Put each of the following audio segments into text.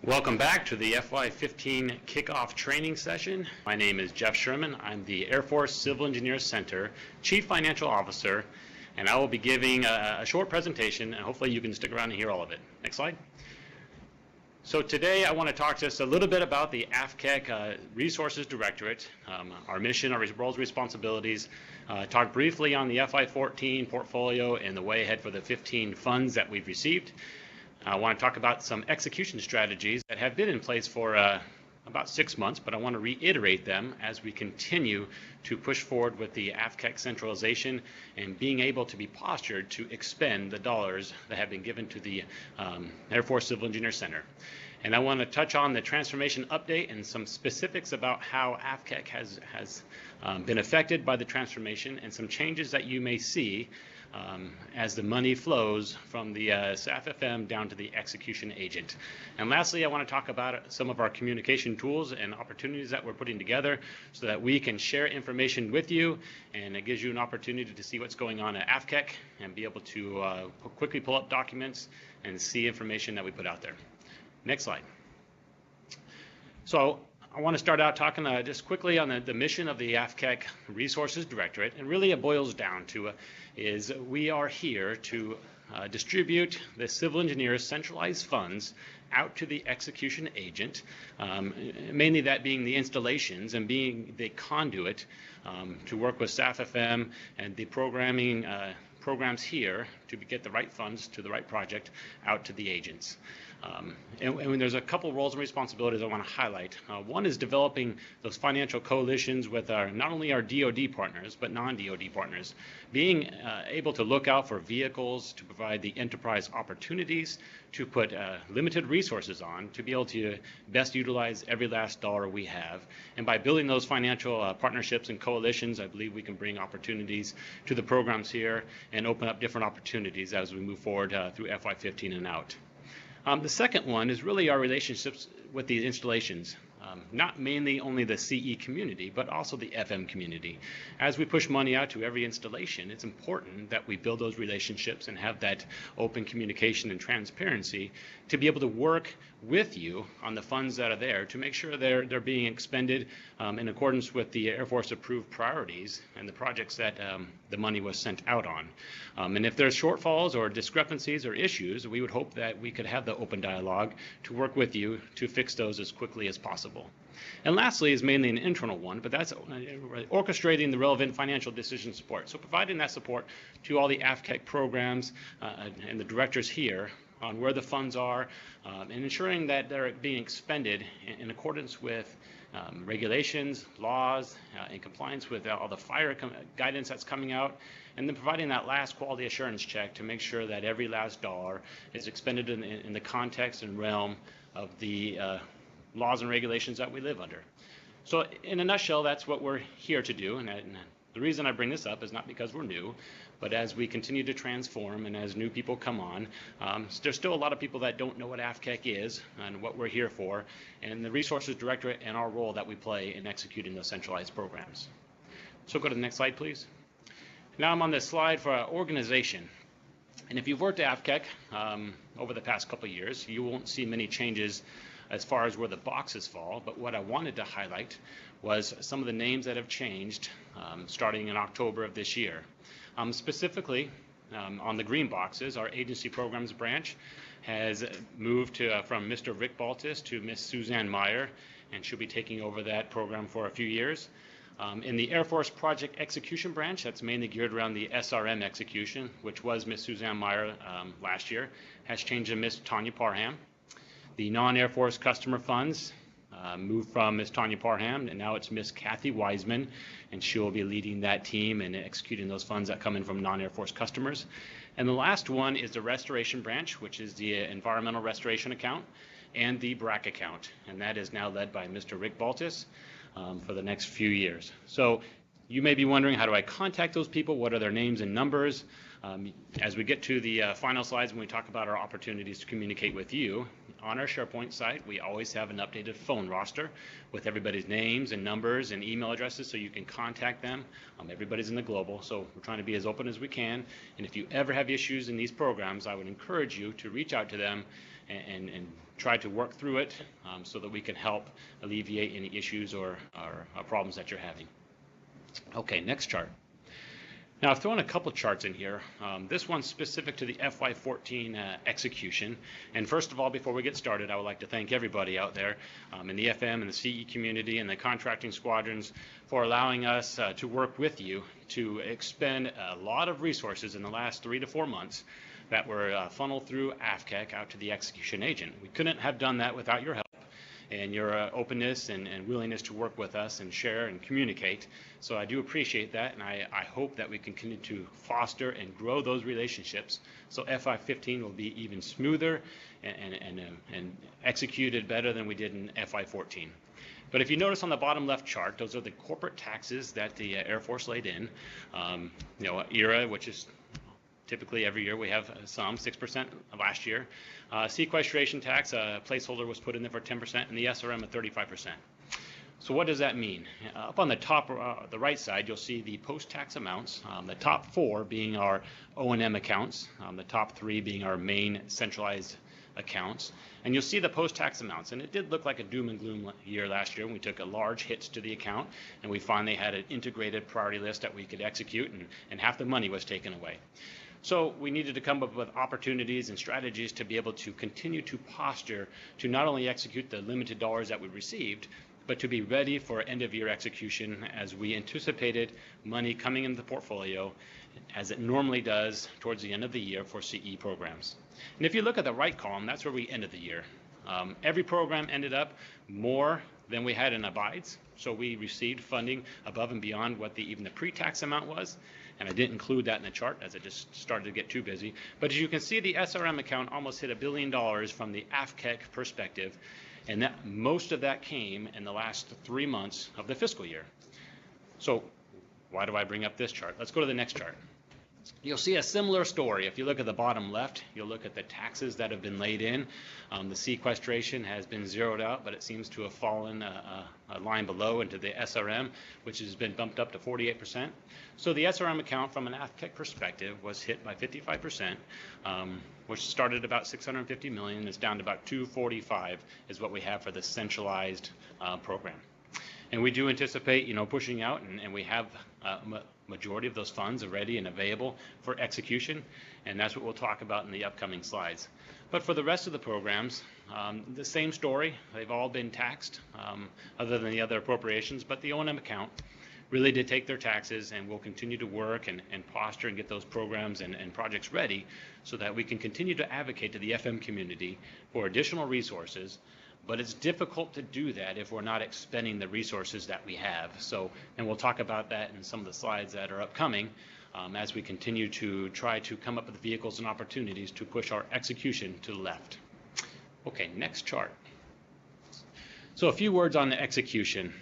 Welcome back to the FY15 Kickoff training session. My name is Geoff Schurman. I'm the Air Force Civil Engineers Center Chief Financial Officer, and I will be giving a short presentation, and hopefully you can stick around and hear all of it. Next slide. So today I want to talk to us a little bit about the AFCEC Resources Directorate, our mission, our roles, responsibilities, talk briefly on the FY14 portfolio and the way ahead for the 15 funds that we've received. I want to talk about some execution strategies that have been in place for about 6 months, but I want to reiterate them as we continue to push forward with the AFCEC centralization and being able to be postured to expend the dollars that have been given to the Air Force Civil Engineers Center. And I want to touch on the transformation update and some specifics about how AFCEC has been affected by the transformation and some changes that you may see as the money flows from the SAF-FM down to the execution agent. And lastly, I want to talk about some of our communication tools and opportunities that we're putting together so that we can share information with you, and it gives you an opportunity to see what's going on at AFCEC and be able to quickly pull up documents and see information that we put out there. Next slide. So I want to start out talking just quickly on the mission of the AFCEC Resources Directorate, and really it boils down to is we are here to distribute the civil engineers' centralized funds out to the execution agent, mainly that being the installations and being the conduit to work with SAF-FM and the programs here to get the right funds to the right project out to the agents. And there's a couple roles and responsibilities I want to highlight. One is developing those financial coalitions with not only our DoD partners, but non-DoD partners. Being able to look out for vehicles to provide the enterprise opportunities to put limited resources on to be able to best utilize every last dollar we have. And by building those financial partnerships and coalitions, I believe we can bring opportunities to the programs here and open up different opportunities as we move forward through FY15 and out. The second one is really our relationships with these installations, not mainly only the CE community, but also the FM community. As we push money out to every installation, it's important that we build those relationships and have that open communication and transparency to be able to work with you on the funds that are there to make sure they're being expended in accordance with the Air Force approved priorities and the projects that the money was sent out on. And if there's shortfalls or discrepancies or issues, we would hope that we could have the open dialogue to work with you to fix those as quickly as possible. And lastly is mainly an internal one, but that's orchestrating the relevant financial decision support. So providing that support to all the AFCEC programs and the directors here on where the funds are and ensuring that they're being expended in accordance with regulations, laws, in compliance with all the fire guidance that's coming out, and then providing that last quality assurance check to make sure that every last dollar is expended in the context and realm of the laws and regulations that we live under. So in a nutshell, that's what we're here to do, and the reason I bring this up is not because we're new, but as we continue to transform and as new people come on, there's still a lot of people that don't know what AFCEC is and what we're here for, and the Resources Directorate and our role that we play in executing those centralized programs. So go to the next slide, please. Now I'm on this slide for our organization. And if you've worked at AFCEC over the past couple of years, you won't see many changes as far as where the boxes fall, but what I wanted to highlight was some of the names that have changed starting in October of this year. Specifically, on the green boxes, our agency programs branch has moved from Mr. Rick Baltus to Miss Suzanne Meyer, and she'll be taking over that program for a few years. In the Air Force Project Execution Branch, that's mainly geared around the SRM execution, which was Miss Suzanne Meyer last year, has changed to Miss Tanya Parham. The non-Air Force customer funds moved from Ms. Tanya Parham, and now it's Ms. Kathy Wiseman, and she will be leading that team and executing those funds that come in from non-Air Force customers. And the last one is the Restoration Branch, which is the Environmental Restoration Account and the BRAC account, and that is now led by Mr. Rick Baltus for the next few years. So you may be wondering, how do I contact those people? What are their names and numbers? As we get to the final slides when we talk about our opportunities to communicate with you, on our SharePoint site, we always have an updated phone roster with everybody's names and numbers and email addresses so you can contact them. Everybody's in the global, so we're trying to be as open as we can. And if you ever have issues in these programs, I would encourage you to reach out to them and try to work through it so that we can help alleviate any issues or problems that you're having. Okay, next chart. Now I've thrown a couple charts in here. This one's specific to the FY14 execution. And first of all, before we get started, I would like to thank everybody out there in the FM and the CE community and the contracting squadrons for allowing us to work with you to expend a lot of resources in the last 3 to 4 months that were funneled through AFCEC out to the execution agent. We couldn't have done that without your help and your openness and willingness to work with us and share and communicate. So I do appreciate that, and I hope that we can continue to foster and grow those relationships so FY15 will be even smoother and executed better than we did in FY14. But if you notice on the bottom left chart, those are the corporate taxes that the Air Force laid in. ERA, which is typically every year we have some, 6% last year. Sequestration tax, a placeholder was put in there for 10%, and the SRM at 35%. So what does that mean? Up on the top, the right side, you'll see the post-tax amounts, the top 4 being our O&M accounts, the top 3 being our main centralized accounts. And you'll see the post-tax amounts, and it did look like a doom and gloom year last year when we took a large hits to the account, and we finally had an integrated priority list that we could execute, and half the money was taken away. So we needed to come up with opportunities and strategies to be able to continue to posture to not only execute the limited dollars that we received, but to be ready for end-of-year execution as we anticipated money coming into the portfolio as it normally does towards the end of the year for CE programs. And if you look at the right column, that's where we ended the year. Every program ended up more than we had in abides, so we received funding above and beyond what even the pre-tax amount was. And I didn't include that in the chart as it just started to get too busy. But as you can see, the SRM account almost hit $1 billion from the AFCEC perspective, and that most of that came in the last 3 months of the fiscal year. So why do I bring up this chart? Let's go to the next chart. You'll see a similar story. If you look at the bottom left, you'll look at the taxes that have been laid in. The sequestration has been zeroed out, but it seems to have fallen a line below into the SRM, which has been bumped up to 48%. So the SRM account from an AFCEC perspective was hit by 55%, which started at about $650 million. It's down to about $245 is what we have for the centralized program. And we do anticipate, pushing out, and we have majority of those funds are ready and available for execution, and that's what we'll talk about in the upcoming slides. But for the rest of the programs, the same story. They've all been taxed, other than the other appropriations, but the O&M account really did take their taxes, and we'll continue to work and posture and get those programs and projects ready so that we can continue to advocate to the FM community for additional resources. But it's difficult to do that if we're not expending the resources that we have. So, and we'll talk about that in some of the slides that are upcoming as we continue to try to come up with vehicles and opportunities to push our execution to the left. Okay, next chart. So a few words on the execution.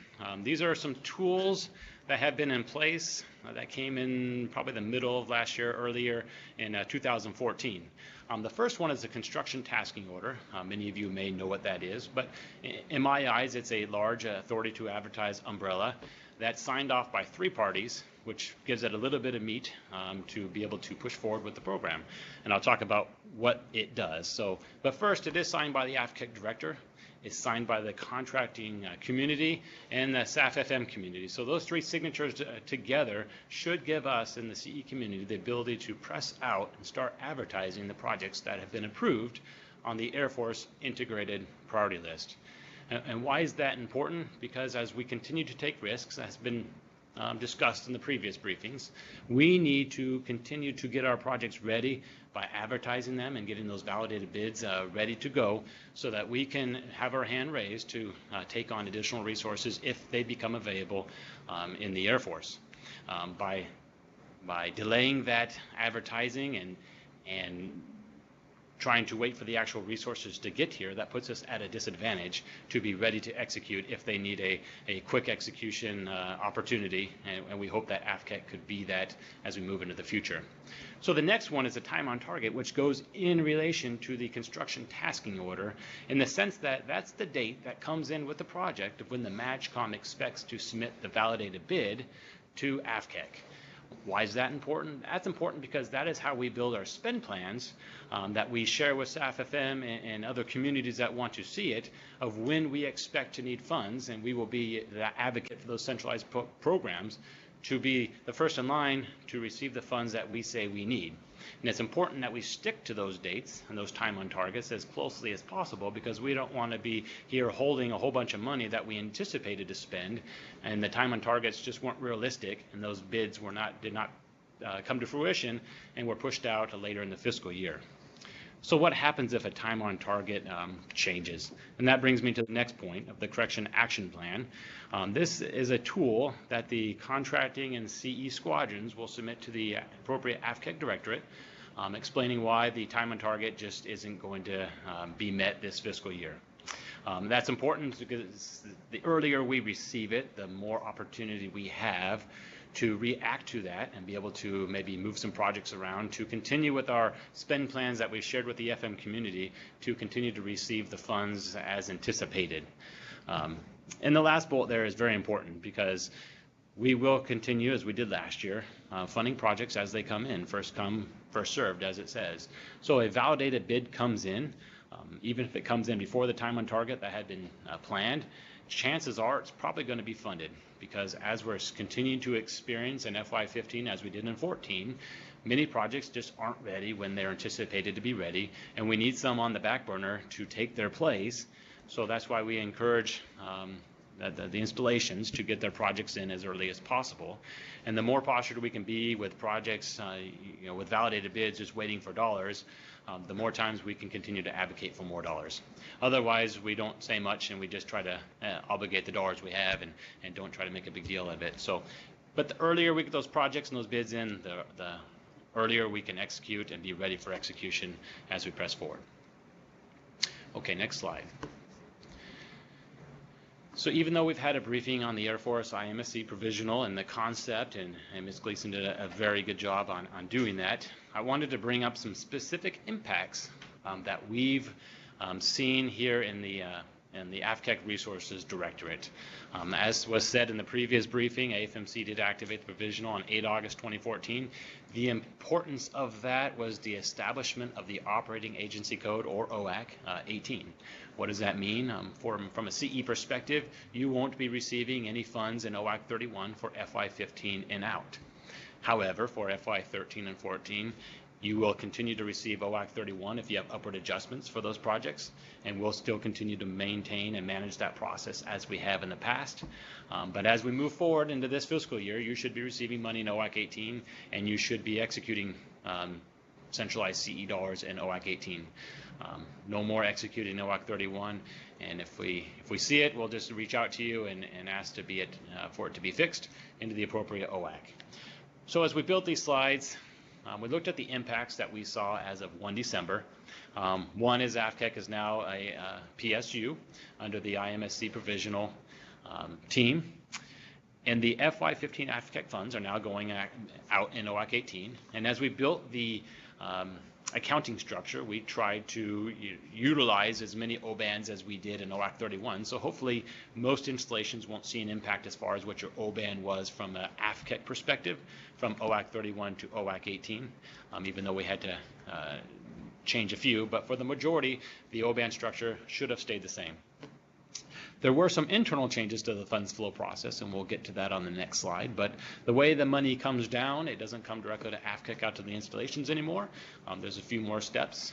These are some tools that have been in place that came in probably the middle of last year, earlier in 2014. The first one is the construction tasking order. Many of you may know what that is, but in my eyes, it's a large authority to advertise umbrella that's signed off by 3 parties, which gives it a little bit of meat to be able to push forward with the program. And I'll talk about what it does. So, but first, it is signed by the AFCEC director. It's signed by the contracting community and the SAF-FM community. So those 3 signatures together should give us in the CE community the ability to press out and start advertising the projects that have been approved on the Air Force integrated priority list. And why is that important? Because as we continue to take risks, as has been discussed in the previous briefings, we need to continue to get our projects ready by advertising them and getting those validated bids ready to go so that we can have our hand raised to take on additional resources if they become available in the Air Force. By delaying that advertising and trying to wait for the actual resources to get here, that puts us at a disadvantage to be ready to execute if they need a quick execution opportunity, and we hope that AFCEC could be that as we move into the future. So the next one is a time on target, which goes in relation to the construction tasking order in the sense that that's the date that comes in with the project of when the MAGCOM expects to submit the validated bid to AFCEC. Why is that important? That's important because that is how we build our spend plans that we share with SAF-FM and other communities that want to see it, of when we expect to need funds, and we will be the advocate for those centralized programs to be the first in line to receive the funds that we say we need. And it's important that we stick to those dates and those time on targets as closely as possible, because we don't want to be here holding a whole bunch of money that we anticipated to spend and the time on targets just weren't realistic and those bids did not come to fruition and were pushed out later in the fiscal year. So what happens if a time on target changes? And that brings me to the next point of the Correction Action Plan. This is a tool that the contracting and CE squadrons will submit to the appropriate AFCEC directorate, explaining why the time on target just isn't going to be met this fiscal year. That's important because the earlier we receive it, the more opportunity we have to react to that and be able to maybe move some projects around to continue with our spend plans that we've shared with the FM community to continue to receive the funds as anticipated. And the last bullet there is very important because we will continue, as we did last year, funding projects as they come in, first come, first served, as it says. So a validated bid comes in, even if it comes in before the time on target that had been planned, chances are it's probably going to be funded, because as we're continuing to experience in FY15 as we did in 14, many projects just aren't ready when they're anticipated to be ready, and we need some on the back burner to take their place. So that's why we encourage the installations to get their projects in as early as possible. And the more postured we can be with projects, with validated bids just waiting for dollars, the more times we can continue to advocate for more dollars. Otherwise, we don't say much and we just try to obligate the dollars we have and don't try to make a big deal of it. So, but the earlier we get those projects and those bids in, the earlier we can execute and be ready for execution as we press forward. Okay, next slide. So even though we've had a briefing on the Air Force IMSC provisional and the concept, and Ms. Gleason did a very good job on doing that, I wanted to bring up some specific impacts that we've seen here in the AFCEC Resources Directorate. As was said in the previous briefing, AFMC did activate the provisional on 8 August 2014. The importance of that was the establishment of the Operating Agency Code, or OAC 18. What does that mean? From a CE perspective, you won't be receiving any funds in OAC 31 for FY15 and out. However, for FY13 and 14, you will continue to receive OAC 31 if you have upward adjustments for those projects, and we'll still continue to maintain and manage that process as we have in the past. But as we move forward into this fiscal year, you should be receiving money in OAC 18, and you should be executing centralized CE dollars in OAC 18. No more executing OAC 31, and if we see it, we'll just reach out to you and ask for it to be fixed into the appropriate OAC. So as we built these slides, we looked at the impacts that we saw as of 1 December. One is AFCEC is now a PSU under the IMSC provisional team. And the FY15 AFCEC funds are now going out in OAC 18. And as we built the accounting structure, we tried to utilize as many O-bands as we did in OAC 31. So hopefully most installations won't see an impact as far as what your O-band was from an AFCEC perspective from OAC 31 to OAC 18, even though we had to change a few. But for the majority, the O-band structure should have stayed the same. There were some internal changes to the funds flow process, and we'll get to that on the next slide. But the way the money comes down, it doesn't come directly to AFCEC out to the installations anymore. There's a few more steps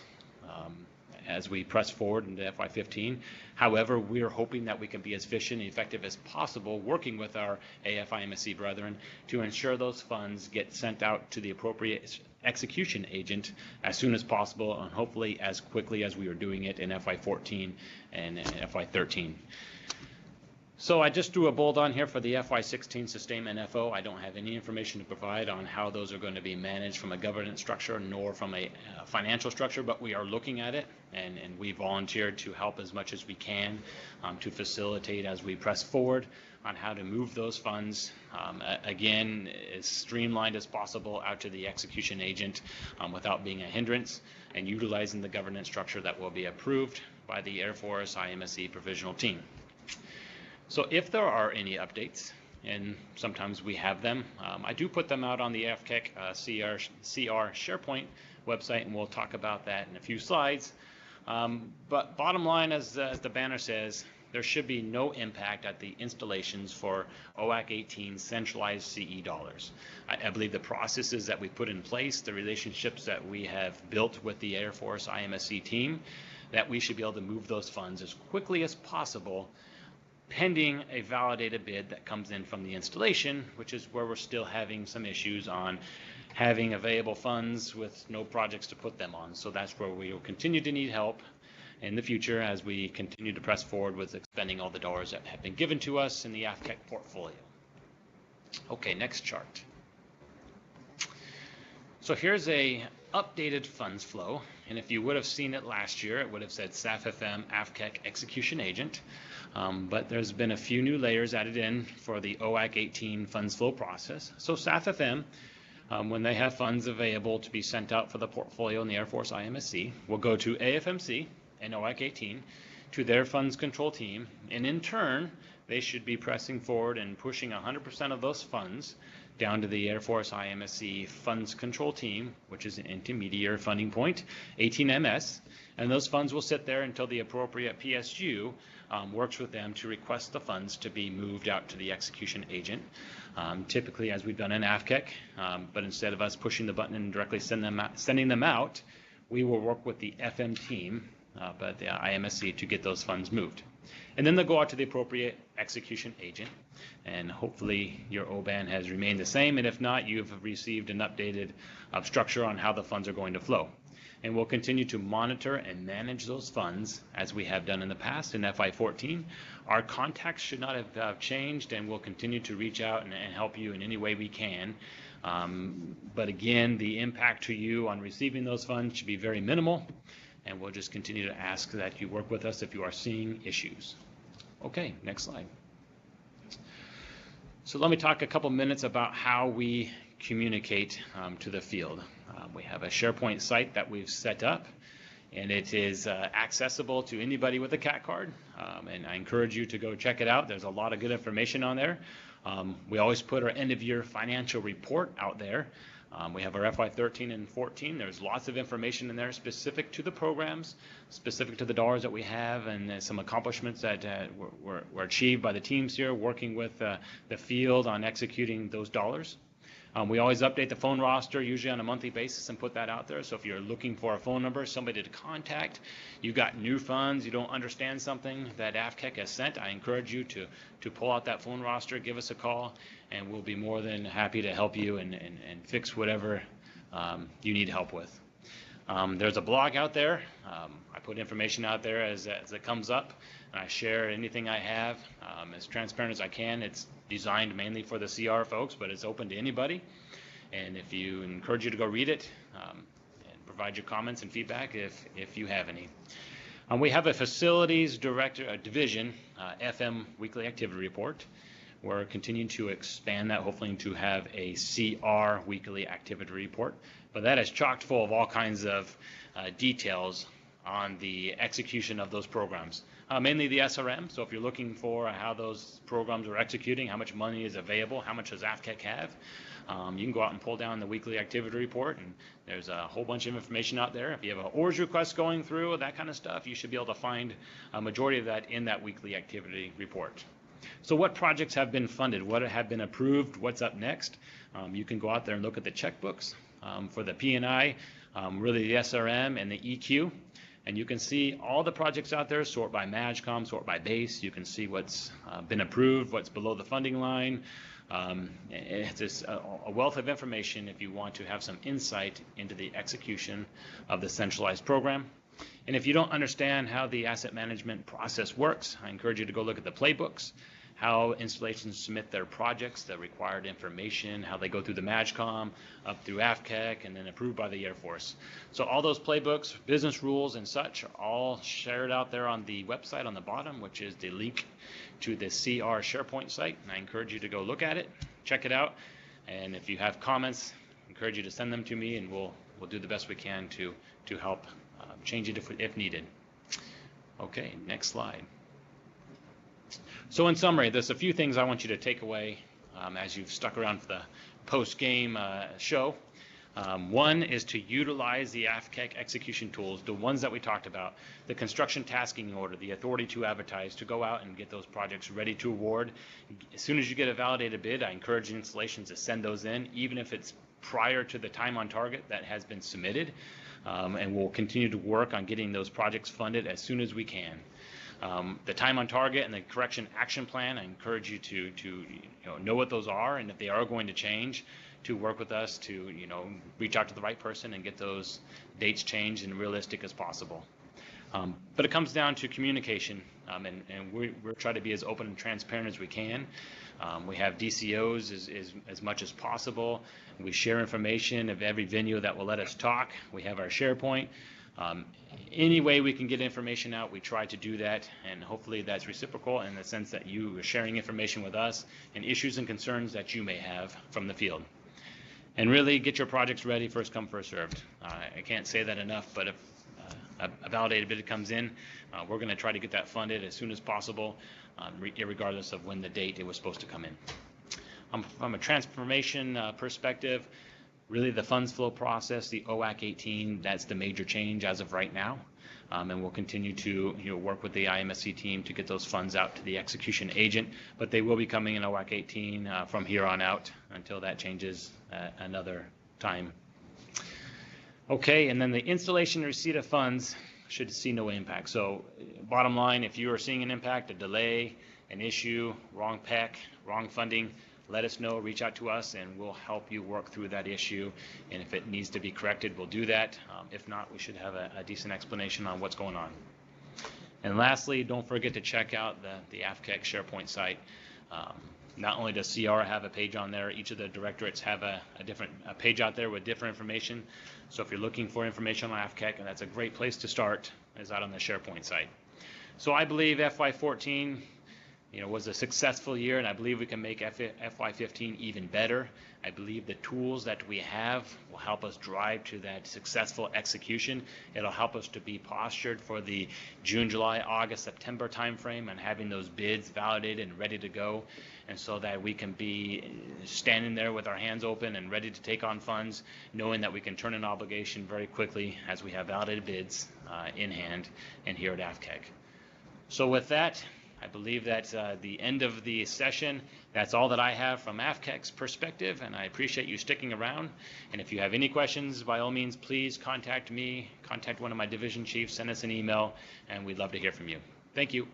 as we press forward into FY15. However, we're hoping that we can be as efficient and effective as possible working with our AFIMSC brethren to ensure those funds get sent out to the appropriate execution agent as soon as possible, and hopefully as quickly as we were doing it in FY14 and FY13. So I just drew a bold on here for the FY16 sustainment FO. I don't have any information to provide on how those are going to be managed from a governance structure nor from a financial structure, but we are looking at it, and we volunteered to help as much as we can to facilitate as we press forward on how to move those funds, again, as streamlined as possible out to the execution agent without being a hindrance, and utilizing the governance structure that will be approved by the Air Force IMSC provisional team. So if there are any updates, and sometimes we have them, I do put them out on the AFCEC CR SharePoint website, and we'll talk about that in a few slides. But bottom line, as the banner says, there should be no impact at the installations for OAC 18 centralized CE dollars. I believe the processes that we put in place, the relationships that we have built with the Air Force IMSC team, that we should be able to move those funds as quickly as possible, pending a validated bid that comes in from the installation, which is where we're still having some issues on having available funds with no projects to put them on. So that's where we will continue to need help in the future as we continue to press forward with expending all the dollars that have been given to us in the AFCEC portfolio. Okay, next chart. So here's a updated funds flow, and if you would have seen it last year, it would have said SAF-FM AFCEC execution agent, but there's been a few new layers added in for the OAC 18 funds flow process. So SAF-FM, when they have funds available to be sent out for the portfolio in the Air Force IMSC, will go to AFMC and OAC 18 to their funds control team, and in turn they should be pressing forward and pushing 100% of those funds down to the Air Force IMSC funds control team, which is an intermediary funding point, 18MS, and those funds will sit there until the appropriate PSU works with them to request the funds to be moved out to the execution agent, typically as we've done in AFCEC, but instead of us pushing the button and directly sending them out, we will work with the FM team, but the IMSC, to get those funds moved. And then they'll go out to the appropriate execution agent, and hopefully your OBAN has remained the same, and if not, you've received an updated structure on how the funds are going to flow. And we'll continue to monitor and manage those funds as we have done in the past in FY14. Our contacts should not have changed, and we'll continue to reach out and help you in any way we can. But again, the impact to you on receiving those funds should be very minimal, and we'll just continue to ask that you work with us if you are seeing issues. Okay, next slide. So let me talk a couple minutes about how we communicate to the field. We have a SharePoint site that we've set up, and it is accessible to anybody with a CAT card, and I encourage you to go check it out. There's a lot of good information on there. We always put our end-of-year financial report out there. We have our FY13 and 14. There's lots of information in there specific to the programs, specific to the dollars that we have, and some accomplishments that were achieved by the teams here working with the field on executing those dollars. We always update the phone roster, usually on a monthly basis, and put that out there. So if you're looking for a phone number, somebody to contact, you got new funds, you don't understand something that AFCEC has sent, I encourage you to pull out that phone roster, give us a call, and we'll be more than happy to help you and fix whatever you need help with. There's a blog out there. I put information out there as it comes up, and I share anything I have as transparent as I can. It's designed mainly for the CR folks, but it's open to anybody. And if you encourage you to go read it and provide your comments and feedback if you have any. We have a facilities director division FM weekly activity report. We're continuing to expand that, hopefully to have a CR weekly activity report, but that is chock full of all kinds of details on the execution of those programs. Mainly the SRM, so if you're looking for how those programs are executing, how much money is available, how much does AFCEC have, you can go out and pull down the weekly activity report, and there's a whole bunch of information out there. If you have an ORS request going through, that kind of stuff, you should be able to find a majority of that in that weekly activity report. So what projects have been funded, what have been approved, what's up next? You can go out there and look at the checkbooks for the P&I, really the SRM and the EQ. And you can see all the projects out there, sort by MAGCOM, sort by base. You can see what's been approved, what's below the funding line. It's just a wealth of information if you want to have some insight into the execution of the centralized program. And if you don't understand how the asset management process works, I encourage you to go look at the playbooks, how installations submit their projects, the required information, how they go through the MAGCOM, up through AFCEC, and then approved by the Air Force. So all those playbooks, business rules, and such are all shared out there on the website on the bottom, which is the link to the CR SharePoint site. And I encourage you to go look at it, check it out, and if you have comments, I encourage you to send them to me, and we'll do the best we can to help change it if needed. Okay, next slide. So in summary, there's a few things I want you to take away as you've stuck around for the post-game show. One is to utilize the AFCEC execution tools, the ones that we talked about, the construction tasking order, the authority to advertise, to go out and get those projects ready to award. As soon as you get a validated bid, I encourage installations to send those in, even if it's prior to the time on target that has been submitted. And we'll continue to work on getting those projects funded as soon as we can. The time on target and the correction action plan, I encourage you to know what those are, and if they are going to change, to work with us to reach out to the right person and get those dates changed and realistic as possible. But it comes down to communication, and we're trying to be as open and transparent as we can. We have DCOs as much as possible. We share information of every venue that will let us talk. We have our SharePoint. Any way we can get information out, we try to do that, and hopefully that's reciprocal in the sense that you are sharing information with us and issues and concerns that you may have from the field. And really get your projects ready, first come, first served. I can't say that enough, but if a validated bid comes in, we're going to try to get that funded as soon as possible, regardless of when the date it was supposed to come in. From a transformation perspective, really the funds flow process, the OAC 18, that's the major change as of right now. And we'll continue to work with the IMSC team to get those funds out to the execution agent, but they will be coming in OAC 18 from here on out until that changes another time. Okay, and then the installation receipt of funds should see no impact. So bottom line, if you are seeing an impact, a delay, an issue, wrong PEC, wrong funding, let us know, reach out to us, and we'll help you work through that issue. And if it needs to be corrected, we'll do that. If not, we should have a decent explanation on what's going on. And lastly, don't forget to check out the AFCEC SharePoint site. Not only does CR have a page on there, each of the directorates have a different page out there with different information. So if you're looking for information on AFCEC, and that's a great place to start, is out on the SharePoint site. So I believe FY14 was a successful year, and I believe we can make FY15 even better. I believe the tools that we have will help us drive to that successful execution. It'll help us to be postured for the June, July, August, September timeframe, and having those bids validated and ready to go, and so that we can be standing there with our hands open and ready to take on funds, knowing that we can turn an obligation very quickly as we have validated bids in hand and here at AFCEC. So with that, I believe that's the end of the session. That's all that I have from AFCEC's perspective, and I appreciate you sticking around. And if you have any questions, by all means, please contact me, contact one of my division chiefs, send us an email, and we'd love to hear from you. Thank you.